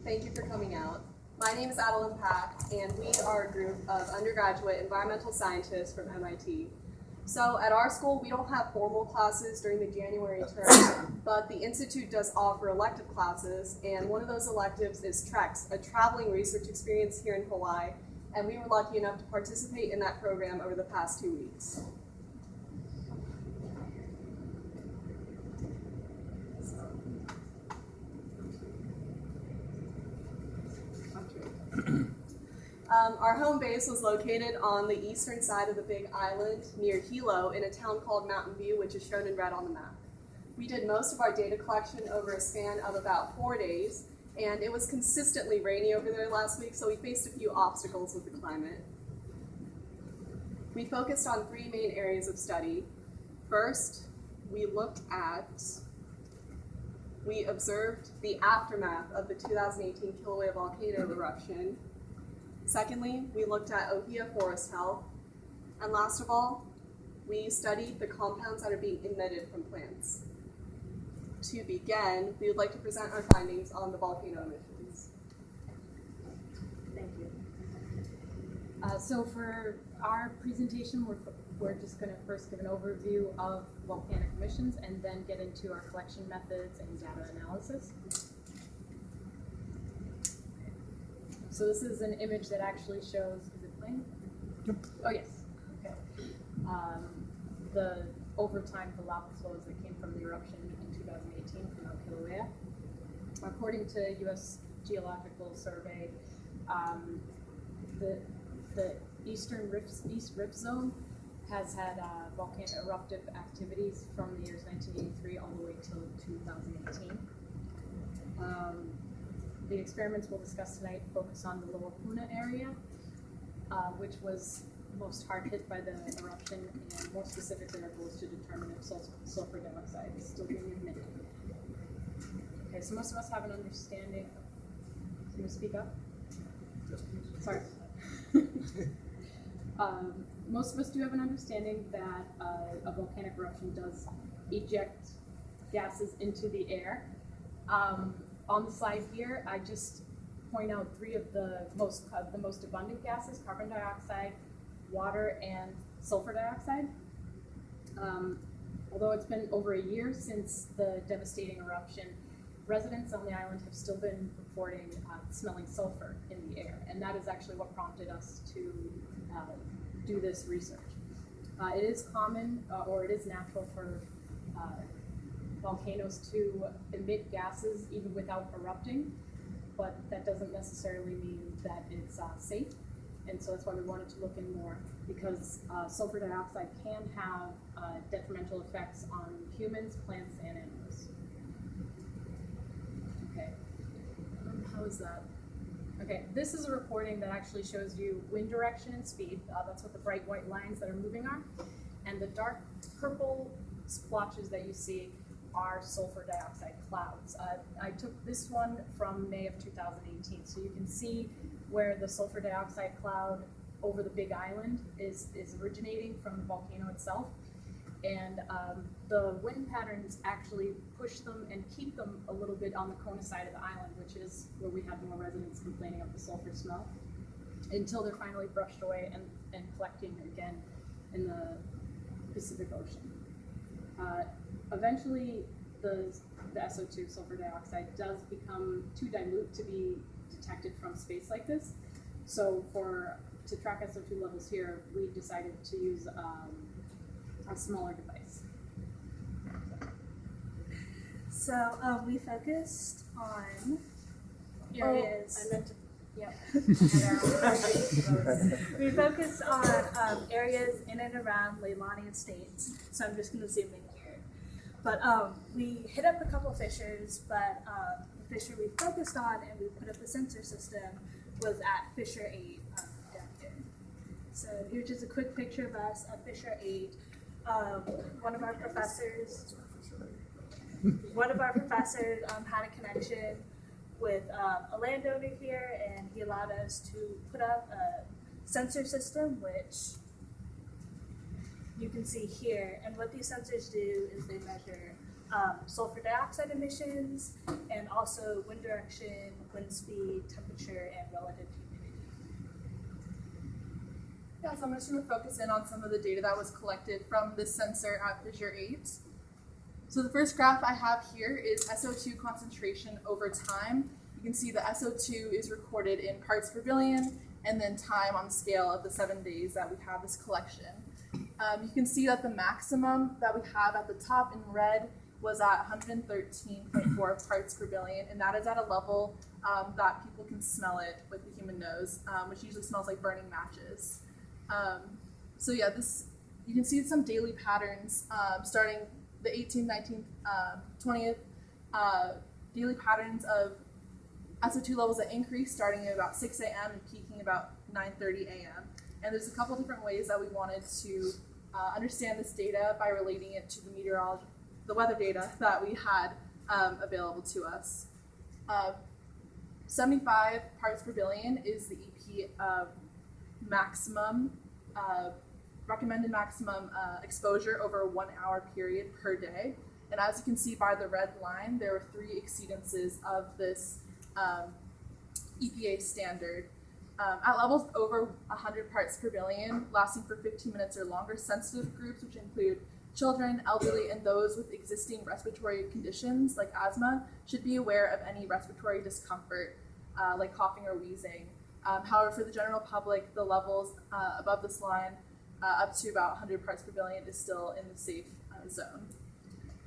Thank you for coming out. My name is Adeline Pack, and we are a group of undergraduate environmental scientists from MIT. So at our school, we don't have formal classes during the January term, but the Institute does offer elective classes, and one of those electives is TREX, a traveling research experience here in Hawaii, and we were lucky enough to participate in that program over the past 2 weeks. Our home base was located on the eastern side of the Big Island near Hilo in a town called Mountain View, which is shown in red on the map. We did most of our data collection over a span of about 4 days, and it was consistently rainy over there last week, so we faced a few obstacles with the climate. We focused on 3 main areas of study. First, we observed the aftermath of the 2018 Kilauea volcano eruption. Secondly, we looked at Ohia forest health. And last of all, we studied the compounds that are being emitted from plants. To begin, we would like to present our findings on the volcano emissions. Thank you. So for our presentation, we're just going to first give an overview of volcanic emissions and then get into our collection methods and data analysis. So this is an image that actually shows, is it playing? Yep. Oh yes, okay. Over time, the lava flows that came from the eruption in 2018 from Mount Kilauea. According to U.S. Geological Survey, the East Rift Zone has had volcanic eruptive activities from the years 1983 all the way till 2018. The experiments we'll discuss tonight focus on the Lower Puna area, which was most hard hit by the eruption, and more specifically our goal is to determine if sulfur dioxide is still being emitted. Okay, so most of us have an understanding. Can you speak up? Sorry. Most of us do have an understanding that a volcanic eruption does eject gases into the air. On the slide here, I just point out 3 of the most abundant gases: carbon dioxide, water, and sulfur dioxide. Although it's been over a year since the devastating eruption, residents on the island have still been reporting smelling sulfur in the air, and that is actually what prompted us to do this research. It is common, or it is natural for volcanoes to emit gases even without erupting, but that doesn't necessarily mean that it's safe, and so that's why we wanted to look in more, because sulfur dioxide can have detrimental effects on humans, plants, and animals. Okay, how is that? Okay, this is a recording that actually shows you wind direction and speed. That's what the bright white lines that are moving are, and the dark purple splotches that you see are sulfur dioxide clouds. I took this one from May of 2018, so you can see where the sulfur dioxide cloud over the Big Island is originating from the volcano itself, and the wind patterns actually push them and keep them a little bit on the Kona side of the island, which is where we have more residents complaining of the sulfur smell, until they're finally brushed away and collecting again in the Pacific Ocean. Eventually, the SO2, sulfur dioxide, does become too dilute to be detected from space like this. So to track SO2 levels here, we decided to use a smaller device. So we focused on areas. We focused on areas in and around Leilani Estates. So I'm just going to zoom in here. But we hit up a couple fissures, but the fissure we focused on and we put up the sensor system was at Fissure 8 down here. So here's just a quick picture of us at Fissure 8. One of our professors had a connection with a landowner here, and he allowed us to put up a sensor system, which you can see here. And what these sensors do is they measure sulfur dioxide emissions, and also wind direction, wind speed, temperature, and relative humidity. Yeah, so I'm just going to focus in on some of the data that was collected from this sensor at Fissure 8. So the first graph I have here is So2 concentration over time. You can see the So2 is recorded in parts per billion, and then time on the scale of the 7 days that we have this collection. You can see that the maximum that we have at the top in red was at 113.4 parts per billion, and that is at a level that people can smell it with the human nose, which usually smells like burning matches. So yeah, you can see some daily patterns starting the 18th, 19th, 20th, daily patterns of SO2 levels that increase starting at about 6 a.m. and peaking about 9:30 a.m. And there's a couple different ways that we wanted to understand this data by relating it to the weather data that we had available to us. 75 parts per billion is the EP maximum, recommended maximum exposure over a 1 hour period per day. And as you can see by the red line, there were 3 exceedances of this EPA standard. At levels over 100 parts per billion, lasting for 15 minutes or longer, sensitive groups, which include children, elderly, and those with existing respiratory conditions like asthma, should be aware of any respiratory discomfort like coughing or wheezing. However, for the general public, the levels above this line, up to about 100 parts per billion, is still in the safe zone.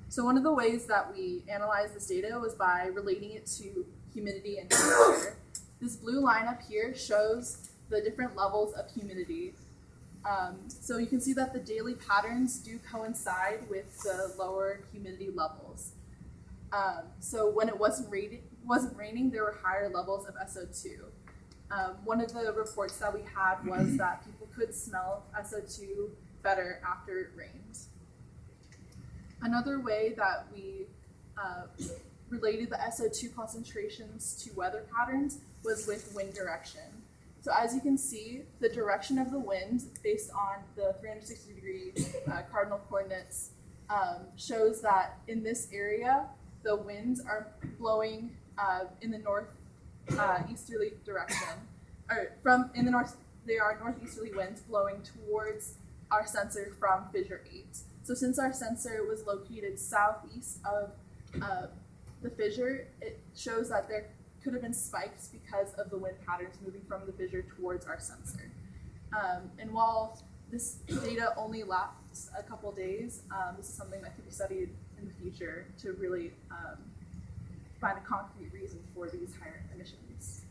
So one of the ways that we analyzed this data was by relating it to humidity and temperature. This blue line up here shows the different levels of humidity. So you can see that the daily patterns do coincide with the lower humidity levels. So when it wasn't raining, there were higher levels of SO2. One of the reports that we had was that people could smell SO2 better after it rained. Another way that we related the SO2 concentrations to weather patterns was with wind direction. So as you can see, the direction of the wind based on the 360-degree cardinal coordinates shows that in this area, the winds are blowing in the northeasterly direction. They are northeasterly winds blowing towards our sensor from Fissure 8. So since our sensor was located southeast of the fissure, it shows that there could have been spikes because of the wind patterns moving from the fissure towards our sensor. And while this data only lasts a couple days, this is something that could be studied in the future to really find a concrete reason for these higher emissions.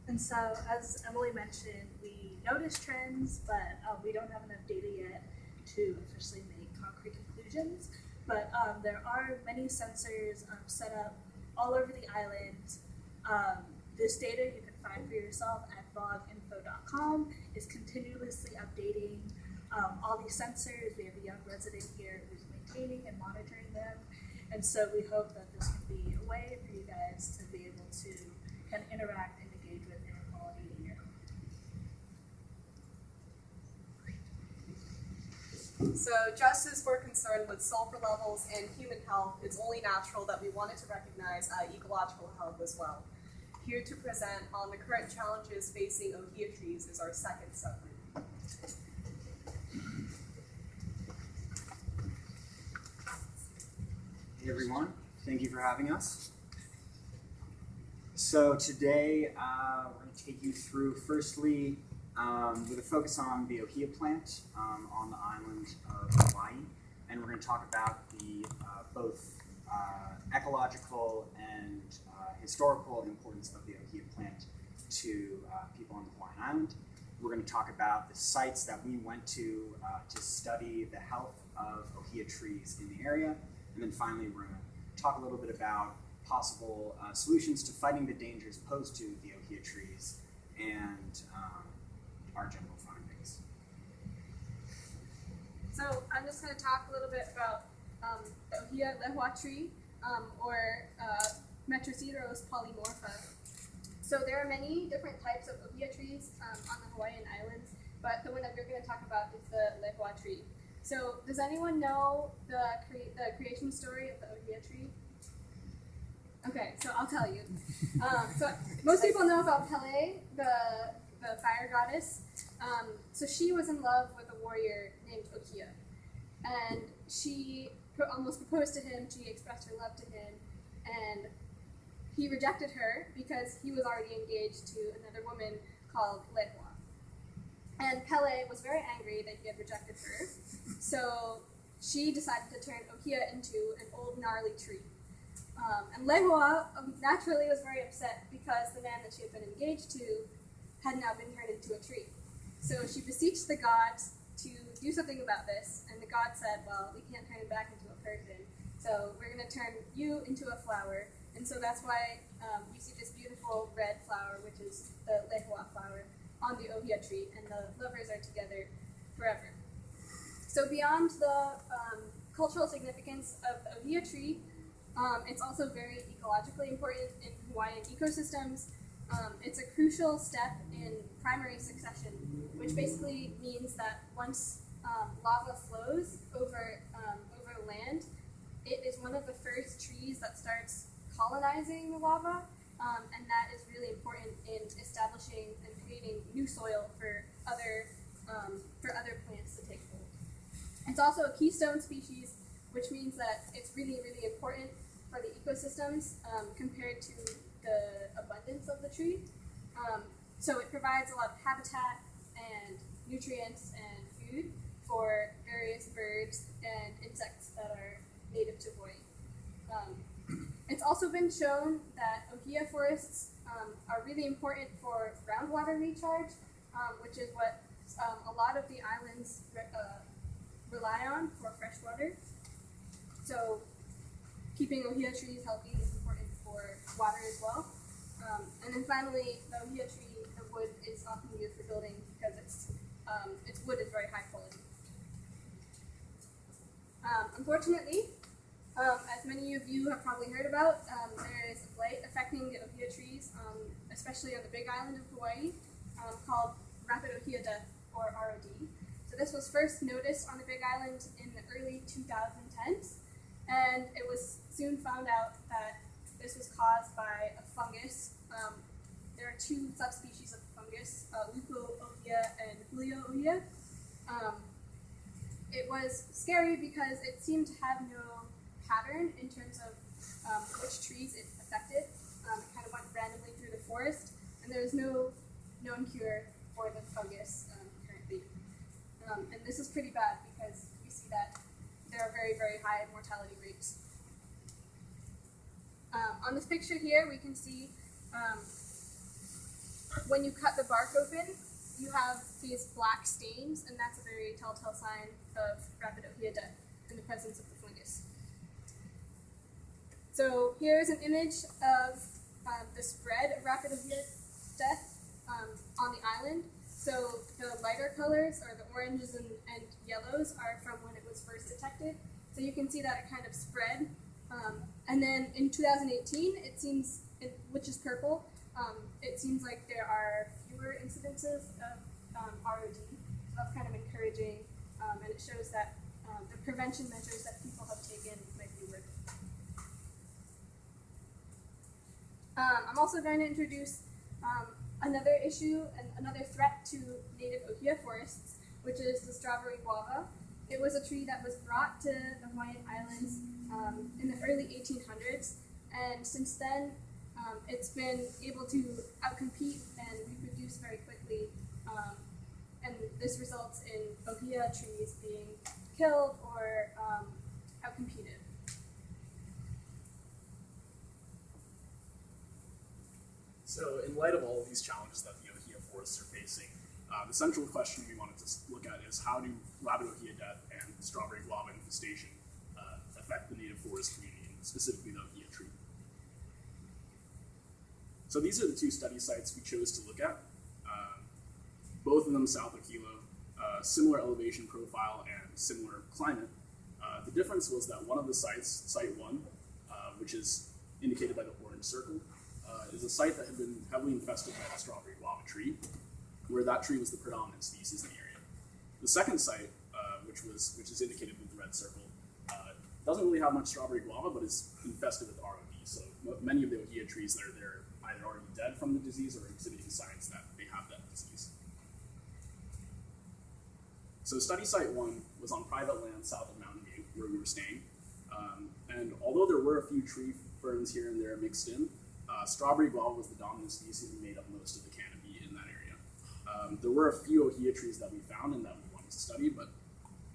And so, as Emily mentioned, we noticed trends, but we don't have enough data yet to officially make concrete conclusions. But there are many sensors set up all over the island. This data you can find for yourself at voginfo.com is continuously updating all these sensors. We have a young resident here who's maintaining and monitoring them. And so we hope that this can be a way for you guys to be able to kind of interact and engage with air quality in your home. So just as we're concerned with sulfur levels and human health, it's only natural that we wanted to recognize ecological health as well. Here to present on the current challenges facing ohia trees is our second subgroup. Hey everyone, thank you for having us. So today we're going to take you through, firstly, with a focus on the ohia plant on the island of Hawaii, and we're going to talk about the both ecological and historical importance of the ohia plant to people on the Hawaiian island. We're going to talk about the sites that we went to study the health of ohia trees in the area. And then finally, we're going to talk a little bit about possible solutions to fighting the dangers posed to the ohia trees and our general findings. So I'm just going to talk a little bit about the ohia lehua tree, or Metrosideros polymorpha. So there are many different types of ohia trees on the Hawaiian Islands, but the one that we're going to talk about is the lehua tree. So does anyone know the creation story of the Ohia tree? Okay, so I'll tell you. So most people know about Pele, the fire goddess. So she was in love with a warrior named Ohia, and she almost proposed to him. She expressed her love to him, and he rejected her because he was already engaged to another woman called Lehua. And Pele was very angry that he had rejected her, so she decided to turn Ohia into an old gnarly tree. And Lehua naturally was very upset because the man that she had been engaged to had now been turned into a tree. So she beseeched the gods to do something about this, and the gods said, well, we can't turn him back into a person, so we're going to turn you into a flower. And so that's why you see this beautiful red flower, which is the Lehua flower, on the Ohia tree, and the lovers are together forever. So beyond the cultural significance of the Ohia tree, it's also very ecologically important in Hawaiian ecosystems. It's a crucial step in primary succession, which basically means that once lava flows over land, it is one of the first trees that starts colonizing the lava, and that is really important in establishing and creating new soil for other plants to take hold. It's also a keystone species, which means that it's really, really important for the ecosystems compared to the abundance of the tree. So it provides a lot of habitat and nutrients and food for various birds and insects that are native to Hawaii. It's also been shown that Ohia forests are really important for groundwater recharge, which is what a lot of the islands rely on for fresh water. So keeping Ohia trees healthy is important for water as well. And then finally, the Ohia tree, the wood is often used for building because its wood is very high quality. Unfortunately, as many of you have probably heard about, there is a blight affecting the Ohia trees, especially on the Big Island of Hawaii, called Rapid Ohia Death, or ROD. So this was first noticed on the Big Island in the early 2010s, and it was soon found out that this was caused by a fungus. There are two subspecies of fungus, Lupo Ohia and Julio Ohia. It was scary because it seemed to have no pattern in terms of which trees it affected. It kind of went randomly through the forest, and there is no known cure for the fungus currently. And this is pretty bad because we see that there are very, very high mortality rates. On this picture here, we can see when you cut the bark open, you have these black stains, and that's a very telltale sign of Rapid Ohia Death in the presence of the fungus. So here's an image of the spread of Rapid Ohia Death on the island. So the lighter colors, or the oranges and yellows, are from when it was first detected. So you can see that it kind of spread. And then in 2018, it seems, which is purple, it seems like there are fewer incidences of ROD. So that's kind of encouraging, and it shows that the prevention measures that people have taken might be working. I'm also going to introduce another issue and another threat to native Ohia forests, which is the strawberry guava. It was a tree that was brought to the Hawaiian Islands in the early 1800s, and since then it's been able to outcompete and reproduce very quickly, and this results in Ohia trees being killed or outcompeted. So in light of all of these challenges that the Ohia forests are facing, the central question we wanted to look at is how do Rapid Ohia Death and strawberry guava infestation affect the native forest community, and specifically the Ohia tree. So these are the two study sites we chose to look at. Both of them south of Hilo, similar elevation profile and similar climate. The difference was that one of the sites, Site 1, which is indicated by the orange circle, is a site that had been heavily infested by the strawberry guava tree, where that tree was the predominant species in the area. The second site, which which is indicated with the red circle, doesn't really have much strawberry guava, but is infested with ROD. So many of the ohia trees that are there are either already dead from the disease or exhibiting signs that they have that disease. So study site 1 was on private land south of Mountain View, where we were staying. And although there were a few tree ferns here and there mixed in, strawberry guava was the dominant species and made up most of the canopy in that area. There were a few ohia trees that we found and that we wanted to study, but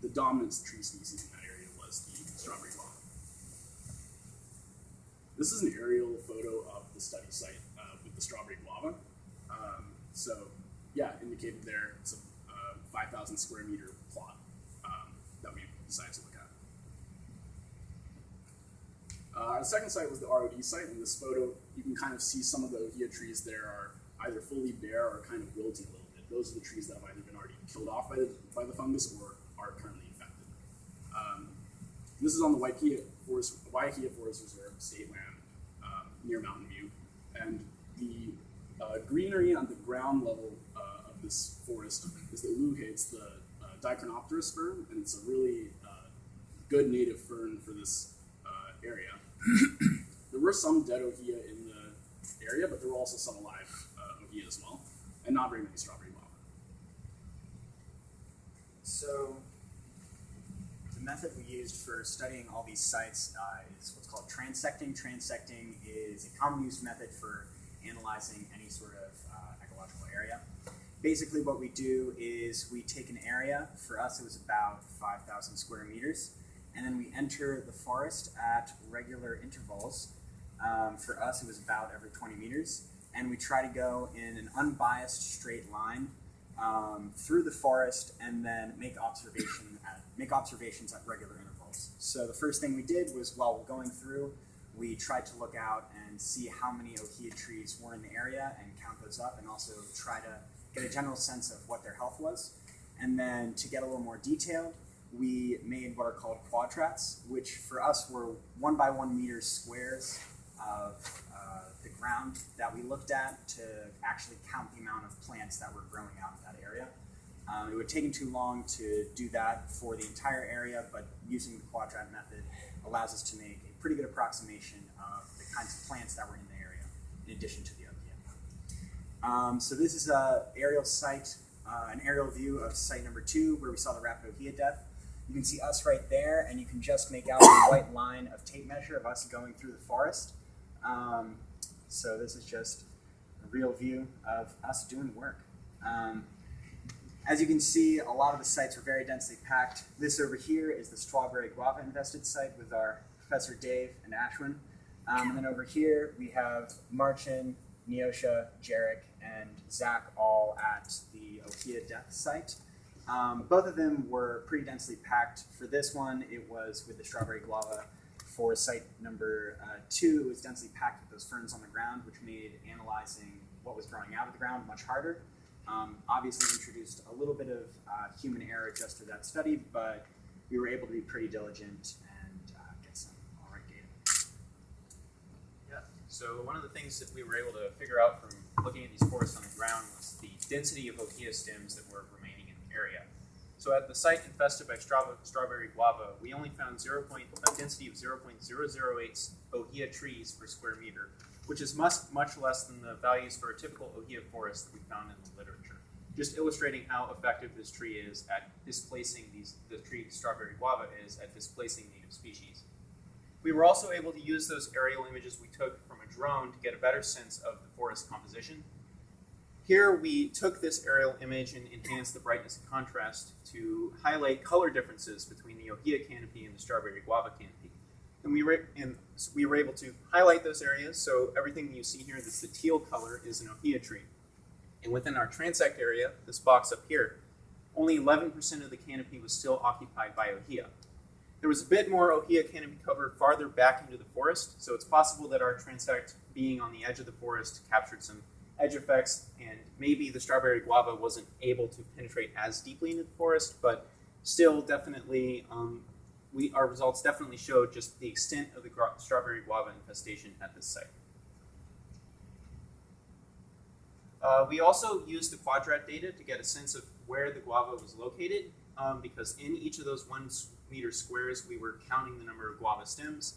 the dominant tree species in that area was the strawberry guava. This is an aerial photo of the study site with the strawberry guava. So yeah, indicated there, it's a 5,000 square meter plot that we decided to look at. Our second site was the ROD site. In this photo, you can kind of see some of the ohia trees there are either fully bare or kind of wilting a little bit. Those are the trees that have either been already killed off by the fungus or are currently infected. This is on the Waiakea Forest Reserve, state land, near Mountain View. And the greenery on the ground level of this forest is the uluhe. It's the Dichronopterus fern, and it's a really good native fern for this area. There were some dead ohia in the area, but there were also some alive ohia as well, and not very many strawberry guava. So the method we used for studying all these sites is what's called transecting. Transecting is a common use method for analyzing any sort of ecological area. Basically what we do is we take an area, for us it was about 5,000 square meters, and then we enter the forest at regular intervals. For us it was about every 20 meters, and we try to go in an unbiased straight line through the forest and then make observations at regular intervals. So the first thing we did was, while we're going through, we tried to look out and see how many ohia trees were in the area and count those up, and also try to get a general sense of what their health was. And then to get a little more detailed, we made what are called quadrats, which for us were 1 by 1 meter squares of the ground that we looked at to actually count the amount of plants that were growing out in that area. It would take too long to do that for the entire area, but using the quadrat method allows us to make a pretty good approximation of the kinds of plants that were in the area, in addition to the ohia. So this is an aerial site, an aerial view of site number 2, where we saw the Rapid Ohia Death. You can see us right there, and you can just make out the white line of tape measure of us going through the forest. So this is just a real view of us doing work. As you can see, a lot of the sites were very densely packed. This over here is the strawberry guava infested site with our Professor Dave and Ashwin. And then over here we have Marcin, Neosha, Jarek, and Zach all at the Ohia Death site. Both of them were pretty densely packed. For this one, it was with the strawberry guava. For site number 2, it was densely packed with those ferns on the ground, which made analyzing what was growing out of the ground much harder. Obviously introduced a little bit of human error just to that study, but we were able to be pretty diligent and get some all right data. Yeah, so one of the things that we were able to figure out from looking at these forests on the ground was the density of ohia stems that were remaining in the area. So at the site infested by strawberry guava, we only found a density of 0.008 ohia trees per square meter, which is much less than the values for a typical ohia forest that we found in the literature. Just illustrating how effective this tree is at displacing the tree strawberry guava is at displacing native species. We were also able to use those aerial images we took from a drone to get a better sense of the forest composition. Here we took this aerial image and enhanced the brightness and contrast to highlight color differences between the ohia canopy and the strawberry guava canopy. And we were able to highlight those areas, so everything you see here, that's the teal color, is an ohia tree. And within our transect area, this box up here, only 11% of the canopy was still occupied by ohia. There was a bit more ohia canopy cover farther back into the forest, so it's possible that our transect, being on the edge of the forest, captured some edge effects, and maybe the strawberry guava wasn't able to penetrate as deeply into the forest, but still definitely, our results definitely showed just the extent of the strawberry guava infestation at this site. We also used the quadrat data to get a sense of where the guava was located. because in each of those 1 meter squares, we were counting the number of guava stems.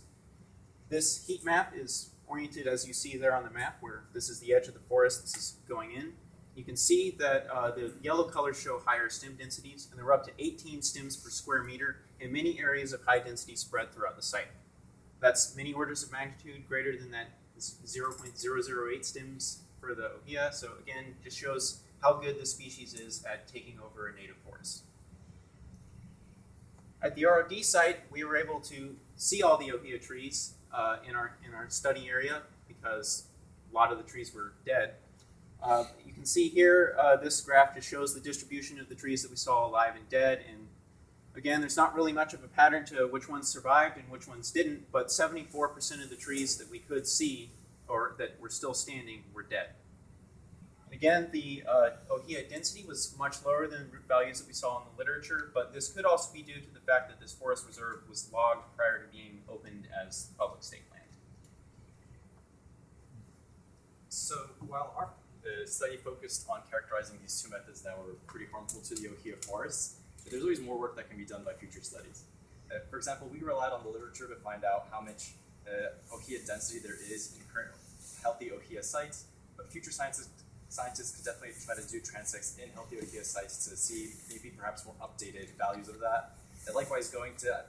This heat map is oriented as you see there on the map, where this is the edge of the forest, this is going in. You can see that the yellow colors show higher stem densities, and there were up to 18 stems per square meter in many areas of high density spread throughout the site. That's many orders of magnitude greater than that 0.008 stems for the ohia. So again, just shows how good the species is at taking over a native forest. At the ROD site, we were able to see all the ohia trees in our study area because a lot of the trees were dead. You can see here, this graph just shows the distribution of the trees that we saw alive and dead. And again, there's not really much of a pattern to which ones survived and which ones didn't, but 74% of the trees that we could see or that were still standing were dead. And again, the ohia density was much lower than values that we saw in the literature, but this could also be due to the fact that this forest reserve was logged prior to being opened as public state land. So while our study focused on characterizing these 2 methods that were pretty harmful to the ohia forests, there's always more work that can be done by future studies. For example, we relied on the literature to find out how much ohia density there is in current healthy ohia sites, but future scientists could definitely try to do transects in healthy ohia sites to see maybe perhaps more updated values of that. And likewise, going to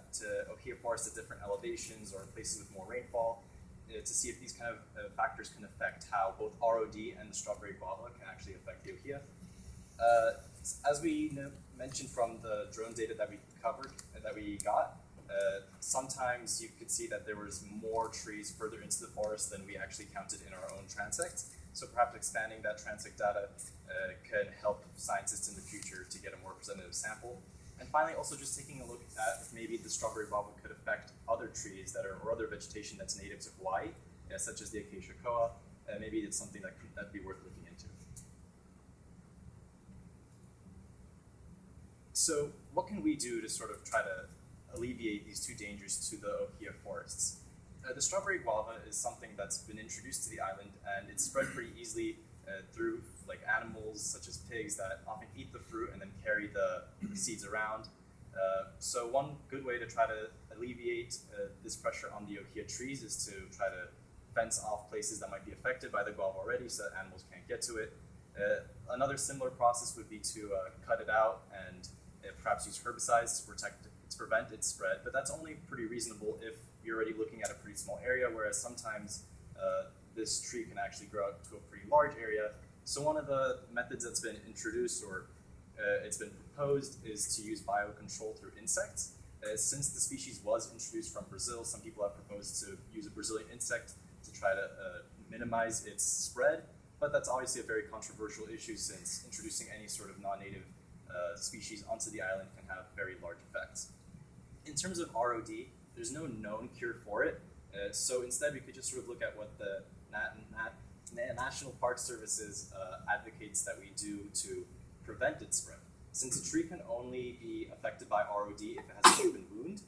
ohia forests at different elevations or places with more rainfall to see if these kind of factors can affect how both ROD and the strawberry guava can actually affect the ohia. As we mentioned from the drone data that we covered, that we got, sometimes you could see that there was more trees further into the forest than we actually counted in our own transects. So perhaps expanding that transect data can help scientists in the future to get a more representative sample. And finally, also just taking a look at if maybe the strawberry guava could affect other trees that are, or other vegetation that's native to Hawaii, such as the acacia koa. Maybe it's something that'd be worth looking into. So what can we do to sort of try to alleviate these 2 dangers to the ohia forests? The strawberry guava is something that's been introduced to the island, and it's spread pretty easily through like animals such as pigs that often eat the fruit and then carry the seeds around. So one good way to try to alleviate this pressure on the ohia trees is to try to fence off places that might be affected by the guava already so that animals can't get to it. Another similar process would be to cut it out and perhaps use herbicides to prevent its spread, but that's only pretty reasonable if you're already looking at a pretty small area, whereas sometimes this tree can actually grow out to a pretty large area. So one of the methods that's been introduced or it's been proposed is to use biocontrol through insects. Since the species was introduced from Brazil, some people have proposed to use a Brazilian insect to try to minimize its spread, but that's obviously a very controversial issue since introducing any sort of non-native species onto the island can have very large effects. In terms of ROD, there's no known cure for it, so instead we could just sort of look at what the National Park Services advocates that we do to prevent its spread. Since a tree can only be affected by ROD if it has an open wound,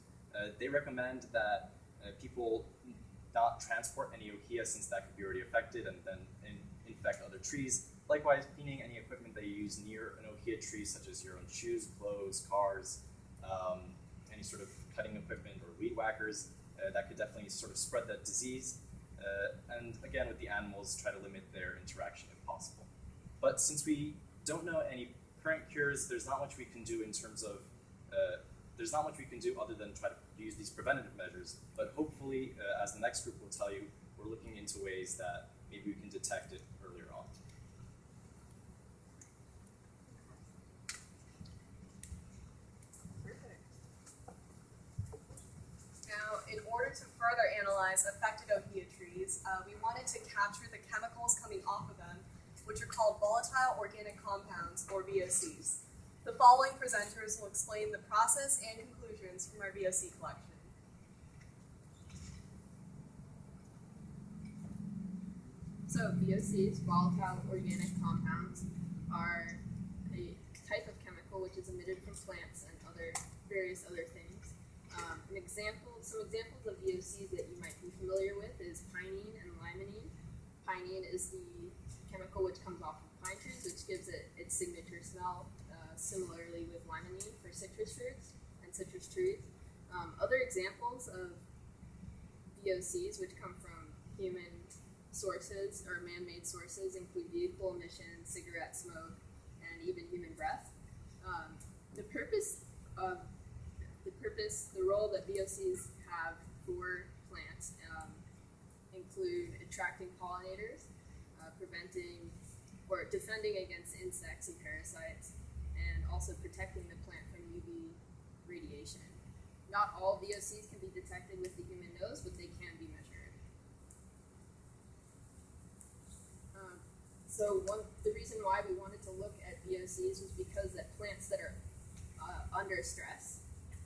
they recommend that people not transport any ohia since that could be already affected and then infect other trees. Likewise, cleaning any equipment that you use near an ohia tree, such as your own shoes, clothes, cars, any sort of cutting equipment or weed whackers, that could definitely sort of spread that disease. And again, with the animals, try to limit their interaction if possible. But since we don't know any current cures, there's not much we can do in terms of, there's not much we can do other than try to use these preventative measures. But hopefully, as the next group will tell you, we're looking into ways that maybe we can detect it earlier on. Now, in order to further analyze affected ohia trees, we wanted to capture the chemicals coming off of them, which are called volatile organic compounds, or VOCs. The following presenters will explain the process and conclusions from our VOC collection. So VOCs, volatile organic compounds, are a type of chemical which is emitted from plants and various other things. Some examples of VOCs that you might be familiar with is pinene and limonene. Pinene is the chemical which comes off of pine trees, which gives it its signature smell. Similarly with limonene for citrus citrus fruits and citrus trees. Other examples of VOCs, which come from human sources or man-made sources, include vehicle emissions, cigarette smoke, and even human breath. The role that VOCs have for plants include attracting pollinators, preventing or defending against insects and parasites, and also protecting the plant from UV radiation. Not all VOCs can be detected with the human nose, but they can be measured. The reason why we wanted to look at VOCs was because that plants that are under stress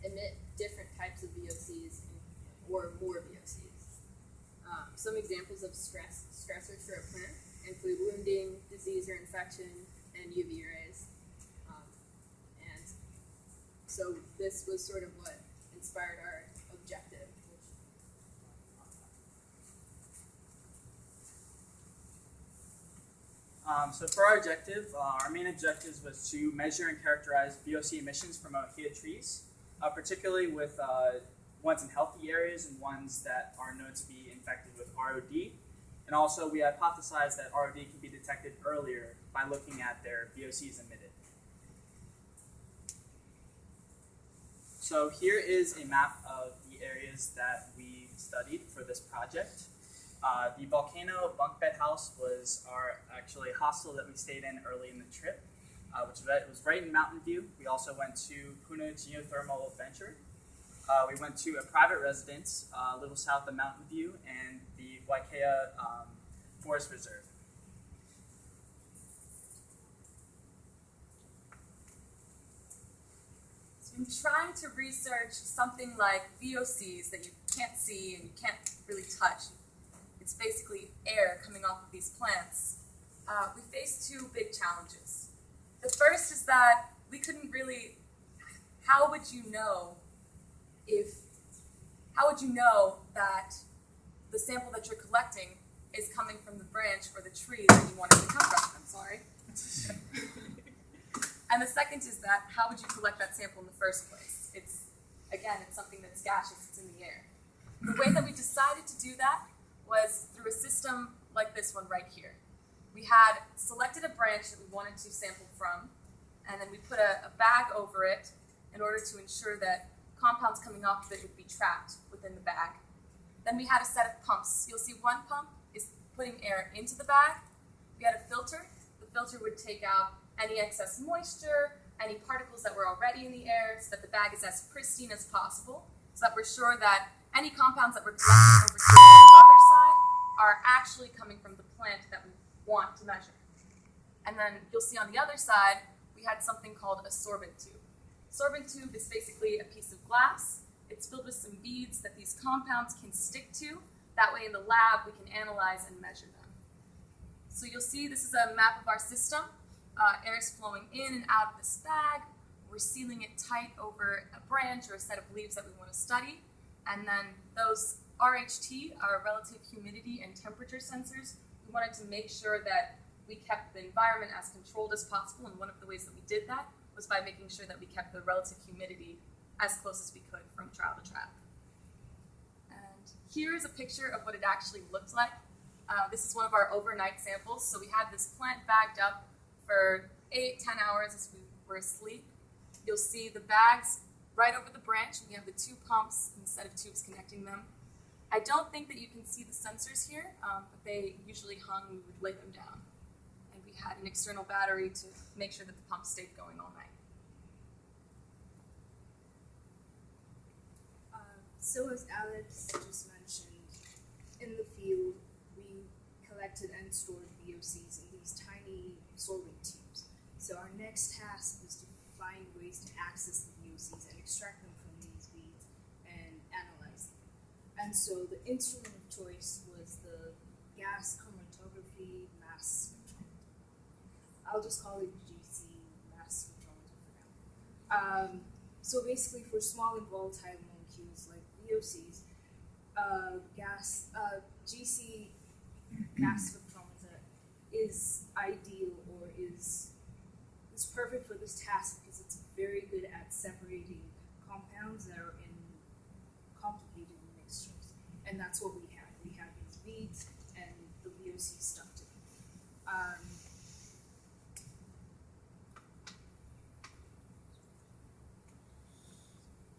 emit different types of VOCs or more VOCs. Some examples of stressors for a plant include wounding, disease or infection, and UV rays. And so this was sort of what inspired our objective. So for our objective, our main objectives was to measure and characterize VOC emissions from ohia trees, particularly with ones in healthy areas and ones that are known to be infected with ROD. And also we hypothesized that ROD can be detected earlier by looking at their VOCs emitted. So here is a map of the areas that we studied for this project. The Volcano bunk bed house was our actually hostel that we stayed in early in the trip, which was right in Mountain View. We also went to Puna Geothermal Adventure. We went to a private residence a little south of Mountain View and the Waikea Forest Reserve. So I'm trying to research something like VOCs that you can't see and you can't really touch. It's basically air coming off of these plants. We faced two big challenges. The first is that we couldn't really, how would you know that the sample that you're collecting is coming from the branch or the tree that you want it to come from? I'm sorry. And the second is that how would you collect that sample in the first place? It's something that's gaseous, it's in the air. The way that we decided to do that was through a system like this one right here. We had selected a branch that we wanted to sample from, and then we put a bag over it in order to ensure that compounds coming off of it would be trapped within the bag. Then we had a set of pumps. You'll see one pump is putting air into the bag. We had a filter. The filter would take out any excess moisture, any particles that were already in the air, so that the bag is as pristine as possible, so that we're sure that any compounds that we're collecting over here on the other side are actually coming from the plant that we want to measure. And then you'll see on the other side, we had something called a sorbent tube. Sorbent tube is basically a piece of glass. It's filled with some beads that these compounds can stick to. That way in the lab, we can analyze and measure them. So you'll see this is a map of our system. Air is flowing in and out of this bag. We're sealing it tight over a branch or a set of leaves that we want to study. And then those RHT, our relative humidity and temperature sensors, we wanted to make sure that we kept the environment as controlled as possible. And one of the ways that we did that was by making sure that we kept the relative humidity as close as we could from trap to trap. And here is a picture of what it actually looked like. This is one of our overnight samples. So we had this plant bagged up for 8-10 hours as we were asleep. You'll see the bags right over the branch, and we have the two pumps and a set of tubes connecting them. I don't think that you can see the sensors here, but they usually hung, we would lay them down. And we had an external battery to make sure that the pump stayed going all night. So as Alex just mentioned, in the field, we collected and stored VOCs in these tiny sorbent tubes. So our next task was to find ways to access the VOCs and extract them from these beads and analyze them. And so the instrument of choice was the gas chromatography mass spectrometer. I'll just call it GC mass spectrometer for now. So basically for small and volatile molecules like VOCs, GC mass spectrometer is ideal or is perfect for this task because it's very good at separating compounds that are in complicated mixtures. And that's what we had. We had these beads and the VOC stuck to them.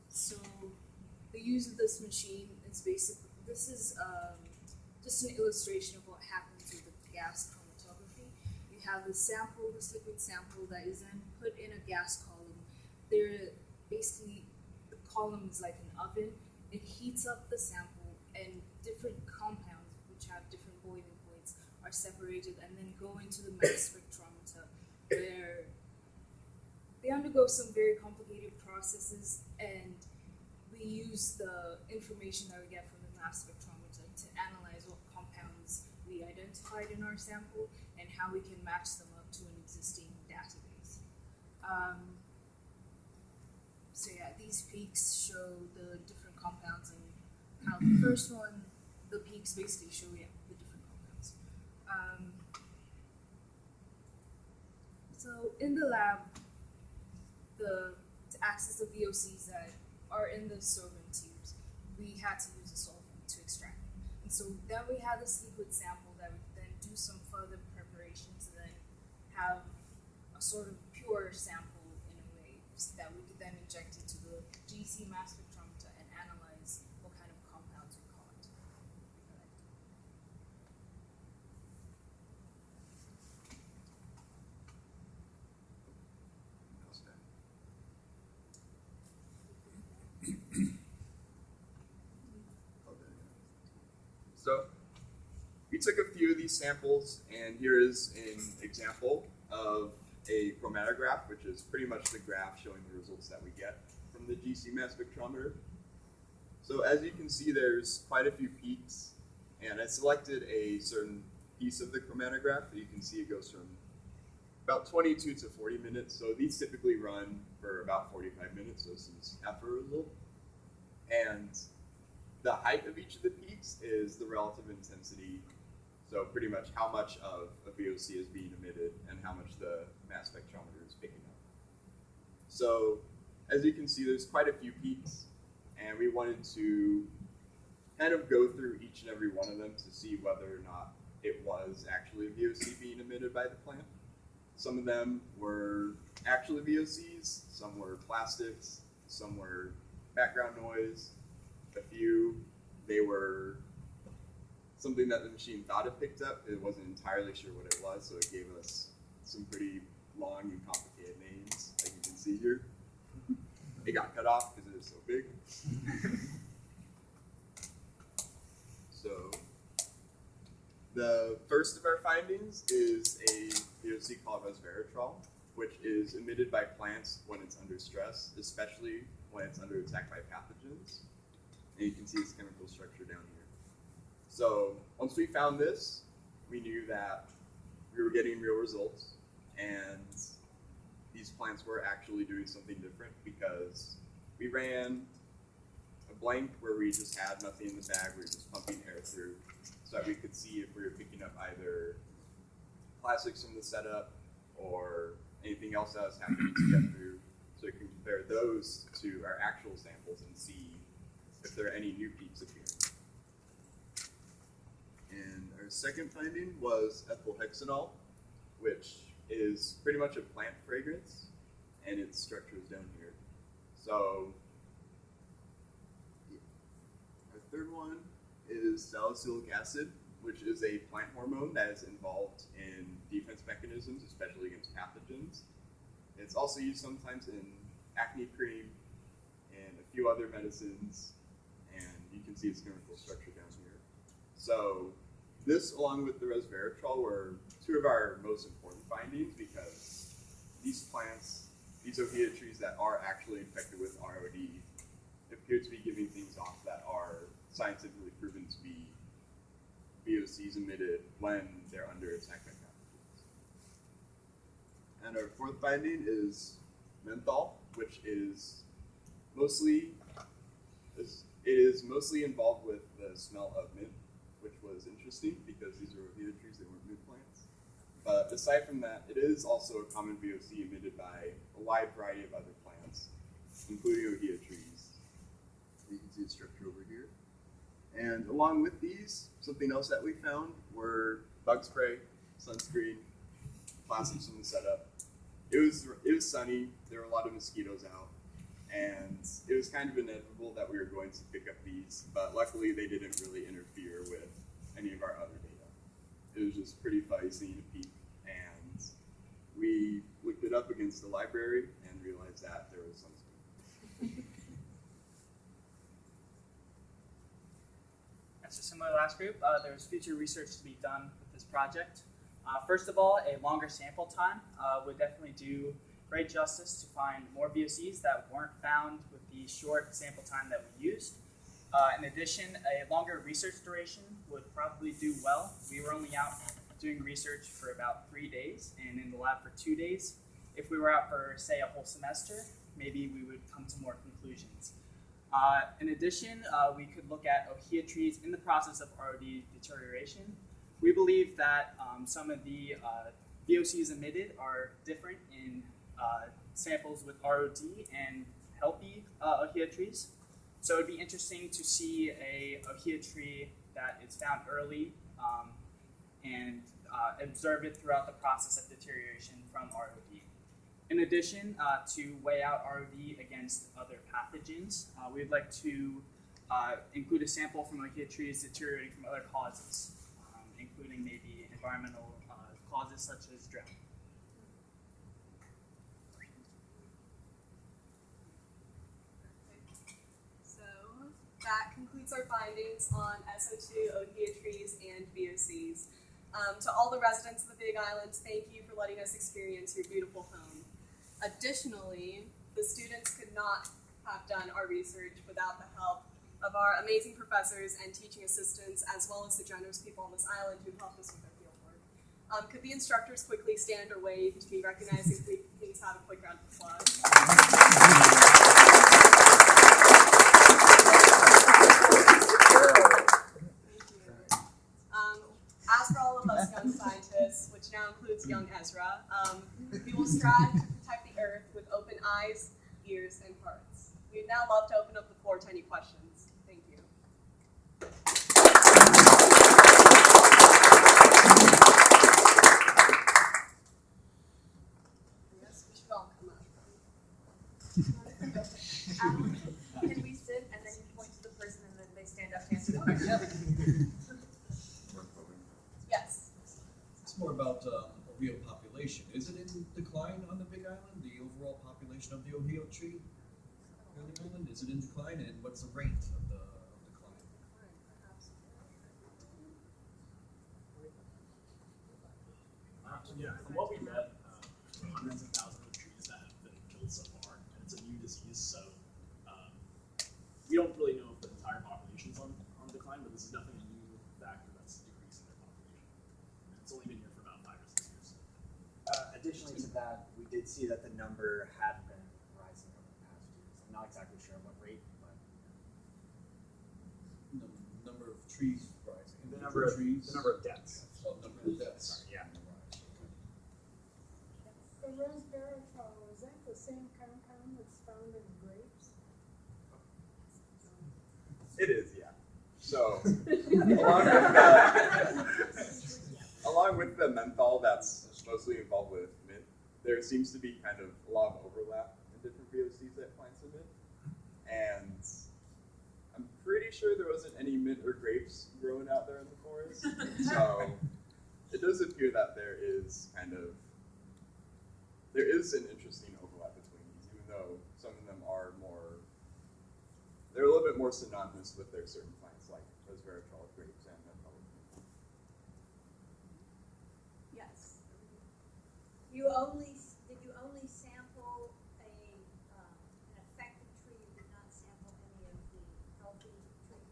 So the use of this machine is basically, this is just an illustration of what happens with the gas chromatography. You have the sample, this liquid sample that is then put in a gas column. Basically, the column is like an oven. It heats up the sample and different compounds which have different boiling points are separated and then go into the mass spectrometer where they undergo some very complicated processes, and we use the information that we get from the mass spectrometer to analyze what compounds we identified in our sample and how we can match them up to an existing database. So yeah, these peaks show the different compounds, and how the first one, the peaks basically show the different compounds. So in the lab, to access the VOCs that are in the solvent tubes, we had to use a solvent to extract them. And so then we had this liquid sample that we could then do some further preparation to then have a sort of pure sample in a way that we could then inject into the GC mass spectrometer and analyze what kind of compounds we caught. So we took a few of these samples, and here is an example of a chromatograph, which is pretty much the graph showing the results that we get from the GC mass spectrometer. So as you can see, there's quite a few peaks, and I selected a certain piece of the chromatograph. You can see it goes from about 22 to 40 minutes. So these typically run for about 45 minutes, so this is half a result. And the height of each of the peaks is the relative intensity, so pretty much how much of a VOC is being emitted and how much the mass spectrometer is picking up. So as you can see, there's quite a few peaks, and we wanted to kind of go through each and every one of them to see whether or not it was actually a VOC being emitted by the plant. Some of them were actually VOCs, some were plastics, some were background noise. A few, they were something that the machine thought it picked up. It wasn't entirely sure what it was, so it gave us some pretty long and complicated names, like you can see here. It got cut off because it was so big. So the first of our findings is a VOC called resveratrol, which is emitted by plants when it's under stress, especially when it's under attack by pathogens. And you can see its chemical structure down here. So once we found this, we knew that we were getting real results, and these plants were actually doing something different because we ran a blank where we just had nothing in the bag. We were just pumping air through so that we could see if we were picking up either plastics from the setup or anything else that was happening to get through, so we can compare those to our actual samples and see if there are any new peaks appearing. And our second finding was ethyl hexanol, which is pretty much a plant fragrance, and its structure is down here. So our third one is salicylic acid, which is a plant hormone that is involved in defense mechanisms, especially against pathogens. It's also used sometimes in acne cream and a few other medicines, and you can see its chemical structure down here. So this, along with the resveratrol, were two of our most important findings because these plants, these Ohia trees that are actually infected with ROD, appear to be giving things off that are scientifically proven to be VOCs emitted when they're under attack by pathogens. And our fourth finding is menthol, which is mostly involved with the smell of mint, which was interesting because these are Ohia trees, they weren't mint plants. But But aside from that, it is also a common VOC emitted by a wide variety of other plants, including ohia trees. You can see the structure over here. And along with these, something else that we found were bug spray, sunscreen, plastics from the setup. It was sunny, there were a lot of mosquitoes out, and it was kind of inevitable that we were going to pick up these, but luckily they didn't really interfere with any of our other data. It was just pretty fuzzy to peek, and we looked it up against the library and realized that there was sunscreen. So similar to the last group, there's future research to be done with this project. First of all, a longer sample time would definitely do great justice to find more VOCs that weren't found with the short sample time that we used. In addition, a longer research duration would probably do well. We were only out doing research for about 3 days and in the lab for 2 days. If we were out for, say, a whole semester, maybe we would come to more conclusions. In addition, we could look at ohia trees in the process of ROD deterioration. We believe that some of the VOCs emitted are different in samples with ROD and healthy ohia trees. So it'd be interesting to see a ohia tree that is found early and observe it throughout the process of deterioration from ROD. In addition, to weigh out ROD against other pathogens, we'd like to include a sample from ohia trees deteriorating from other causes, including maybe environmental causes such as drought. So that concludes our findings on So2, ohia trees, and VOCs. To all the residents of the Big Island, thank you for letting us experience your beautiful home. Additionally, the students could not have done our research without the help of our amazing professors and teaching assistants, as well as the generous people on this island who helped us with our field work. Could the instructors quickly stand or wave to be recognized, and please have a quick round of applause. As for all of us young scientists, which now includes young Ezra, we will strive to protect the Earth with open eyes, ears, and hearts. We'd now love to open up the floor to any questions. Thank you. Yes, we should all come up. Can we sit and then you point to the person and then they stand up to answer the question? Yes. It's more about ohia population. Is it in decline on the Big Island? The overall population of the ohia tree on the island, is it in decline? And what's the rate of the decline? Yeah, from what we read, hundreds of thousands of trees that have been killed so far, and it's a new disease, so we don't really know if the entire population is on decline, but this is definitely a new factor that's decreasing their population. And it's only been here for about 5 or 6 years. Additionally to that, we did see that the number had been rising over the past years. I'm not exactly sure what rate, but The number of trees rising. the number of deaths. Oh, number of deaths. Yeah. The resveratrol, is that the same compound that's found in grapes? It is, yeah. So, along with the menthol that's mostly involved with mint, there seems to be kind of a lot of overlap in different VOCs that plants emit. And I'm pretty sure there wasn't any mint or grapes growing out there in the forest. So, it does appear that there is an interesting overlap between these, even though some of them are they're a little bit more synonymous with their certain plants, like resveratrol, grapes, and menthol. Yes. Did you only sample an affected tree? You did not sample any of the healthy trees.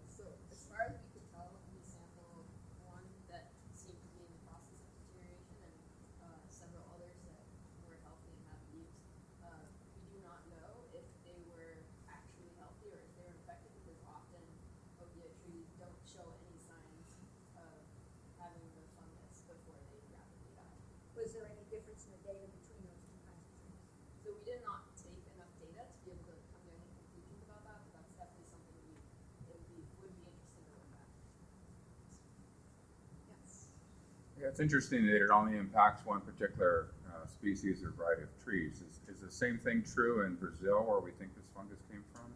So as far as we could tell, we sampled one that seemed to be in the process of deterioration and several others that were healthy and have leaves. We do not know if they were actually healthy or if they were infected, because often was there any difference in the data between those two kinds of trees? So we did not take enough data to be able to come to any conclusions about that, but that's definitely something would be interesting to look at. Yes. Yeah, it's interesting that it only impacts one particular species or variety of trees. Is the same thing true in Brazil, where we think this fungus came from?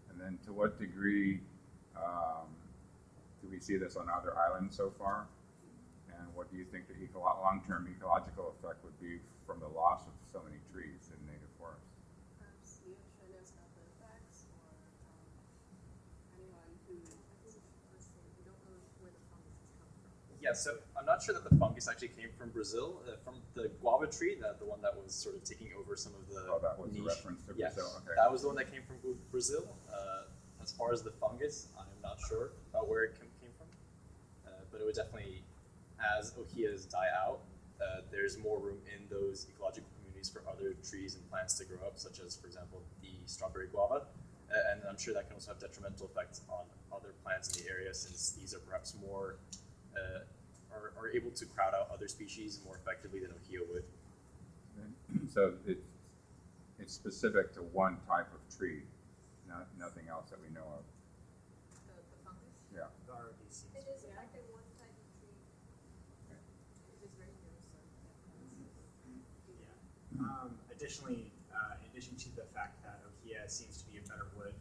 And then to what degree do we see this on other islands so far? And what do you think the long-term ecological effect would be from the loss of so many trees in native forests? Perhaps Leosha knows about the effects, or anyone who, let's see, we don't know where the fungus has come from. Yeah, so I'm not sure that the fungus actually came from Brazil, from the guava tree, the one that was sort of taking over some of the that was niche. the reference to Yes, Brazil. Okay. that was the one that came from Brazil. As far as the fungus, I'm not sure about where it came from, but it would definitely, as ohias die out, there's more room in those ecological communities for other trees and plants to grow up, such as, for example, the strawberry guava. And I'm sure that can also have detrimental effects on other plants in the area, since these are perhaps more are able to crowd out other species more effectively than ohia would. So it's specific to one type of tree, nothing else that we know of. The fungus? Yeah. It is affected one type of tree. It is very noticeable. Yeah. Additionally, in addition to the fact that ohia seems to be a better wood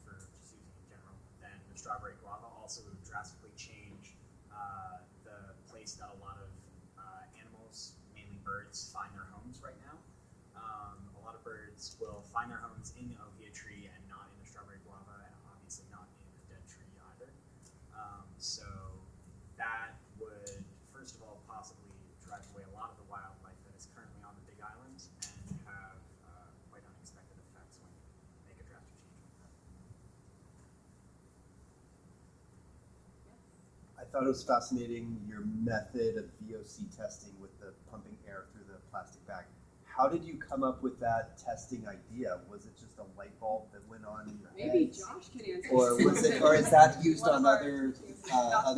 for just using in general than the strawberry guava, also would drastically change the place that a lot of animals, mainly birds, find their homes right now. A lot of birds will find their homes in the ohia tree and not in the strawberry guava, and obviously not in the dead tree either. So that would, first of all, possibly drive away a lot of the wildlife that is currently on the Big Island, and have quite unexpected effects when you make a drastic change like that. I thought it was fascinating, your method of VOC testing with the pumping air through the plastic bag. How did you come up with that testing idea? Was it just a light bulb that went on in your head? Maybe Josh can answer. Or was it, or is that used on other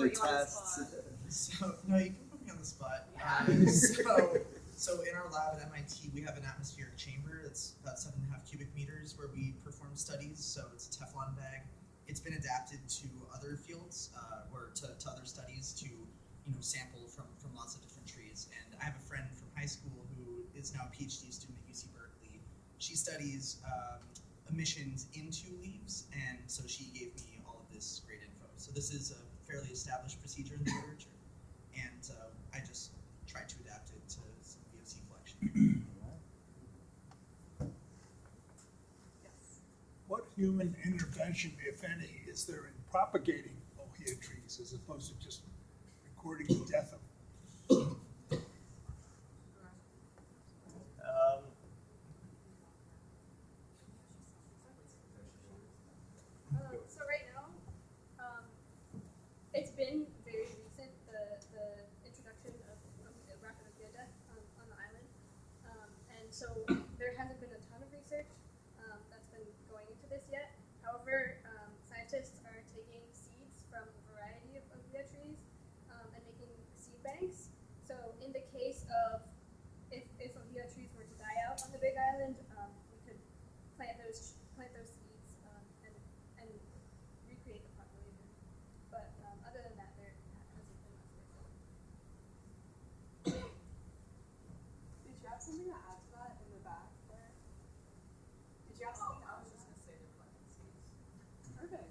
tests? So no, you can put me on the spot. So in our lab at MIT, we have an atmospheric chamber that's about 7.5 cubic meters where we perform studies. So it's a Teflon bag. It's been adapted to other fields or to other studies to sample from lots of different trees. And I have a friend from high school who is now a PhD student at UC Berkeley. She studies emissions into leaves, and so she gave me all of this great info. So this is a fairly established procedure in the literature, and I just tried to adapt it to some VOC collection. What human intervention, if any, is there in propagating ohia trees as opposed to just recording the death of them? So right now, it's been very recent, the introduction of Rapid Ohia Death on the island. And so there hasn't been a ton of research that's been going into this yet. However, scientists are taking seeds from a variety of ohia trees and making seed banks. So in the case of if ohia trees were to die out on the Big Island, we could plant those seeds and recreate the population. But other than that, there hasn't been much research. Did you have something to add to that in the back there? Did you have something else? I was just going to say they're planting seeds. Perfect.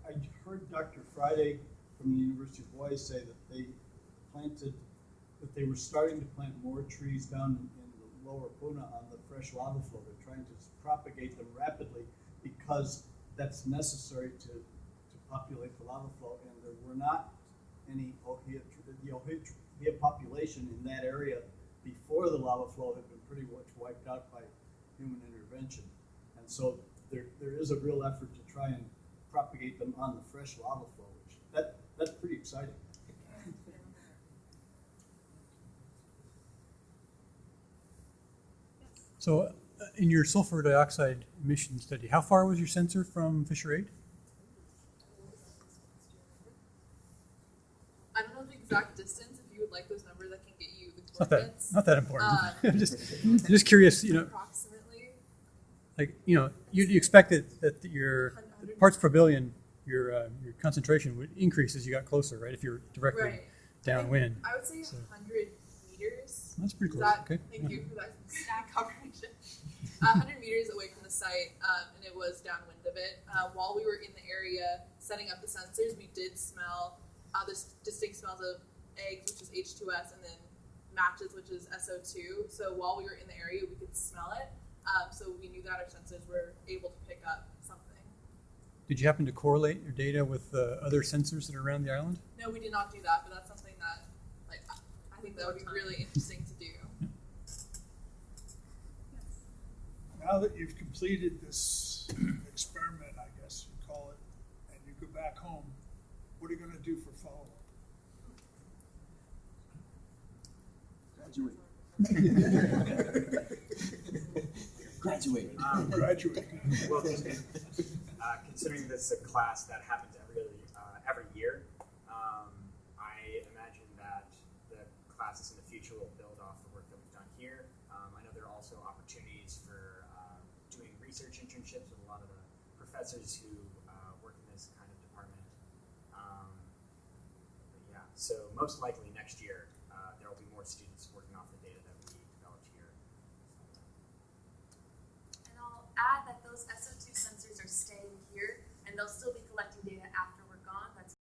I heard Dr. Friday from the University of Hawaii say that they were starting to plant more trees down in the lower Kona on the fresh lava flow. They're trying to propagate them rapidly because that's necessary to populate the lava flow, and there were not any the ohia population in that area before the lava flow had been pretty much wiped out by human intervention. And so there is a real effort to try and propagate them on the fresh lava flow, which that's pretty exciting. So in your sulfur dioxide emission study, how far was your sensor from Fisher 8? the exact distance, if you would like those numbers, I can get you the It's coordinates. not that important. I'm just curious, Approximately. like, you expect that your parts per billion, your concentration would increase as you got closer, right? If you're directly Right. downwind. I would say 100 meters. That's pretty Is close. that- Okay. Thank you for that confirmation. 100 meters away from the site, and it was downwind of it. While we were in the area setting up the sensors, we did smell this distinct smells of eggs, which is H2S, and then matches, which is SO2. So while we were in the area, we could smell it. So we knew that our sensors were able to pick up something. Did you happen to correlate your data with other sensors that are around the island? No, we did not do that, but that's something that, like, I think that would be really interesting to do. Now that you've completed this experiment, I guess you call it, and you go back home, what are you going to do for follow-up? Graduate. Graduate. Well, considering this is a class that happens every year, I imagine that the classes in the future will build off the work that we've done here. I know there are also opportunities for doing research internships with a lot of the professors who work in this kind of department. But yeah, so most likely next year there will be more students working off the data that we developed here. And I'll add that those SO2 sensors are staying here, and they'll still be collecting data after